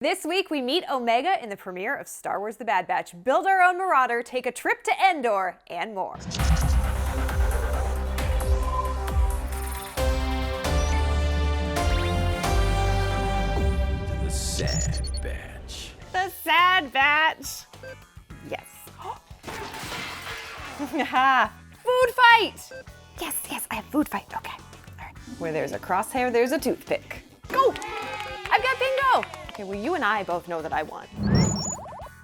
This week, we meet Omega in the premiere of Star Wars The Bad Batch, build our own Marauder, take a trip to Endor, and more. The Sad Batch. The Sad Batch. Yes. Food fight! Yes, I have food fight. Okay. All right. Where there's a crosshair, there's a toothpick. Go! I've got bingo! Okay, well, you and I both know that I won.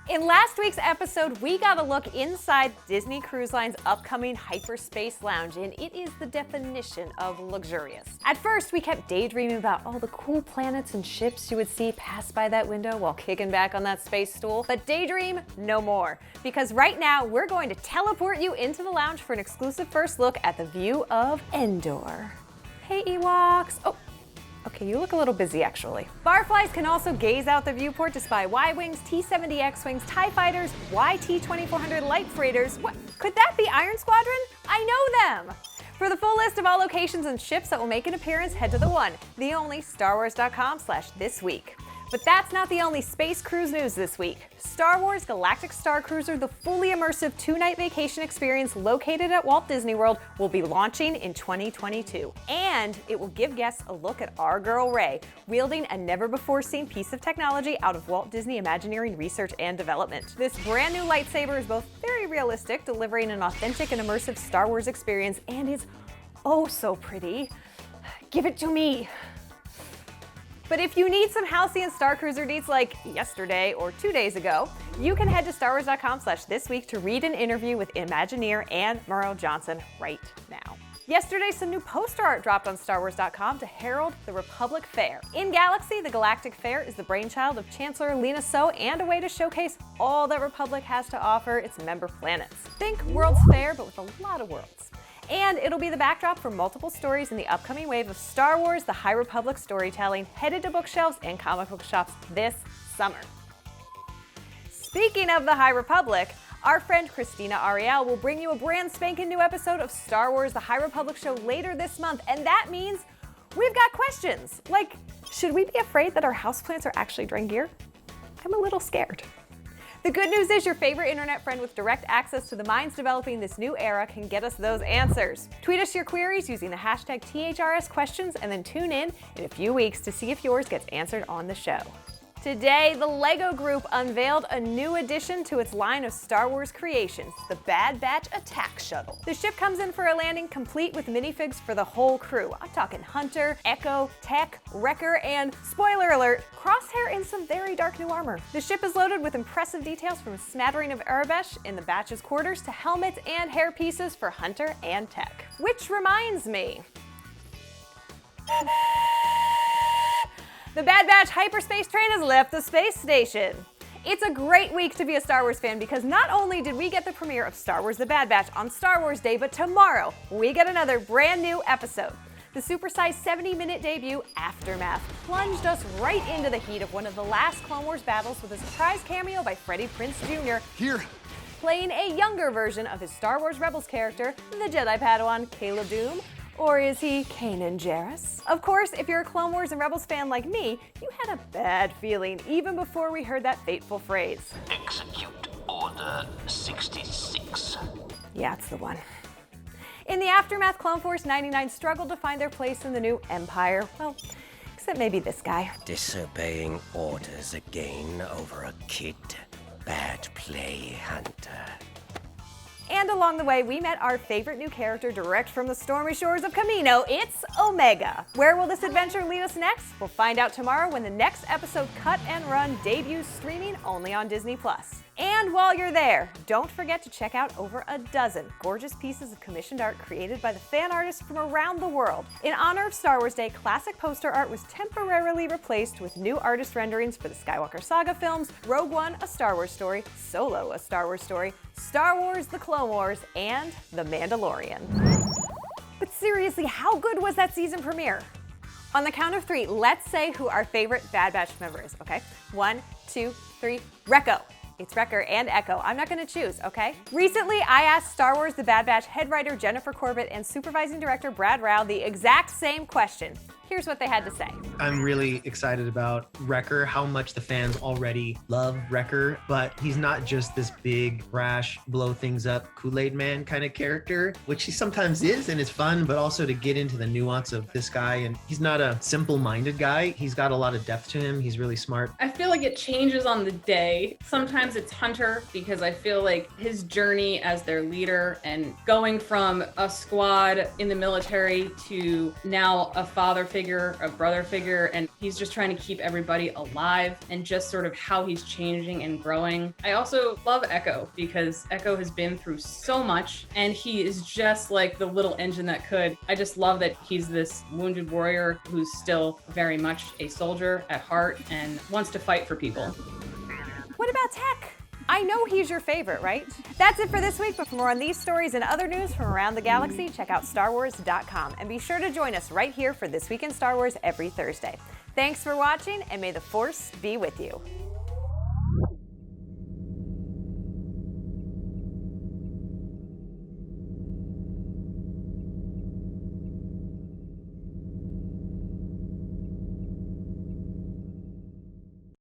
In last week's episode, we got a look inside Disney Cruise Line's upcoming Hyperspace Lounge, and it is the definition of luxurious. At first, we kept daydreaming about all the cool planets and ships you would see pass by that window while kicking back on that space stool. But daydream no more, because right now, we're going to teleport you into the lounge for an exclusive first look at the view of Endor. Hey, Ewoks. Oh. Okay, you look a little busy actually. Barflies can also gaze out the viewport to spy Y-Wings, T-70 X-Wings, TIE Fighters, YT-2400 Light Freighters. What? Could that be Iron Squadron? I know them! For the full list of all locations and ships that will make an appearance, head to the one, the only, StarWars.com/thisweek. But that's not the only space cruise news this week. Star Wars Galactic Starcruiser, the fully immersive 2-night vacation experience located at Walt Disney World, will be launching in 2022. And it will give guests a look at our girl Rey, wielding a never-before-seen piece of technology out of Walt Disney Imagineering research and development. This brand new lightsaber is both very realistic, delivering an authentic and immersive Star Wars experience, and is oh so pretty. Give it to me. But if you need some halcyon Starcruiser deets like yesterday or 2 days ago, you can head to StarWars.com/thisweek to read an interview with Imagineer Anne Murrow Johnson right now. Yesterday, some new poster art dropped on StarWars.com to herald the Republic Fair. In Galaxy, the Galactic Fair is the brainchild of Chancellor Lina and a way to showcase all that Republic has to offer its member planets. Think World's Fair, but with a lot of worlds. And it'll be the backdrop for multiple stories in the upcoming wave of Star Wars The High Republic storytelling, headed to bookshelves and comic book shops this summer. Speaking of the High Republic, our friend Christina Ariel will bring you a brand spanking new episode of Star Wars The High Republic show later this month, and that means we've got questions. Like, should we be afraid that our houseplants are actually Drengir? I'm a little scared. The good news is your favorite internet friend with direct access to the minds developing this new era can get us those answers. Tweet us your queries using the hashtag #THRSquestions and then tune in a few weeks to see if yours gets answered on the show. Today, the LEGO Group unveiled a new addition to its line of Star Wars creations, the Bad Batch Attack Shuttle. The ship comes in for a landing complete with minifigs for the whole crew. I'm talking Hunter, Echo, Tech, Wrecker, and, spoiler alert, Crosshair in some very dark new armor. The ship is loaded with impressive details from a smattering of Arabesh in the Batch's quarters to helmets and hair pieces for Hunter and Tech. Which reminds me, the Bad Batch hyperspace train has left the space station. It's a great week to be a Star Wars fan because not only did we get the premiere of Star Wars The Bad Batch on Star Wars Day, but tomorrow we get another brand new episode. The supersized 70-minute debut, Aftermath, plunged us right into the heat of one of the last Clone Wars battles with a surprise cameo by Freddie Prinze Jr. Here. Playing a younger version of his Star Wars Rebels character, the Jedi Padawan Caleb Dume. Or is he Kanan Jarrus? Of course, if you're a Clone Wars and Rebels fan like me, you had a bad feeling even before we heard that fateful phrase. Execute Order 66. Yeah, it's the one. In the aftermath, Clone Force 99 struggled to find their place in the new Empire. Well, except maybe this guy. Disobeying orders again over a kid. Bad play, Hunter. And along the way, we met our favorite new character direct from the stormy shores of Kamino. It's Omega. Where will this adventure lead us next? We'll find out tomorrow when the next episode, Cut and Run, debuts streaming only on Disney+. And while you're there, don't forget to check out over a dozen gorgeous pieces of commissioned art created by the fan artists from around the world. In honor of Star Wars Day, classic poster art was temporarily replaced with new artist renderings for the Skywalker Saga films, Rogue One, A Star Wars Story, Solo, A Star Wars Story, Star Wars, The Clone Wars, and The Mandalorian. But seriously, how good was that season premiere? On the count of 3, let's say who our favorite Bad Batch member is, okay? 1, 2, 3, Recco. It's Wrecker and Echo. I'm not gonna choose, okay? Recently, I asked Star Wars The Bad Batch head writer Jennifer Corbett and supervising director Brad Rau the exact same question. Here's what they had to say. I'm really excited about Wrecker, how much the fans already love Wrecker, but he's not just this big, brash, blow things up Kool-Aid man kind of character, which he sometimes is and it's fun, but also to get into the nuance of this guy. And he's not a simple-minded guy. He's got a lot of depth to him. He's really smart. I feel like it changes on the day. Sometimes it's Hunter because I feel like his journey as their leader and going from a squad in the military to now a father figure, a brother figure, and he's just trying to keep everybody alive and just sort of how he's changing and growing. I also love Echo because Echo has been through so much and he is just like the little engine that could. I just love that he's this wounded warrior who's still very much a soldier at heart and wants to fight for people. What about Tech? I know he's your favorite, right? That's it for this week, but for more on these stories and other news from around the galaxy, check out StarWars.com and be sure to join us right here for This Week in Star Wars every Thursday. Thanks for watching, and may the Force be with you.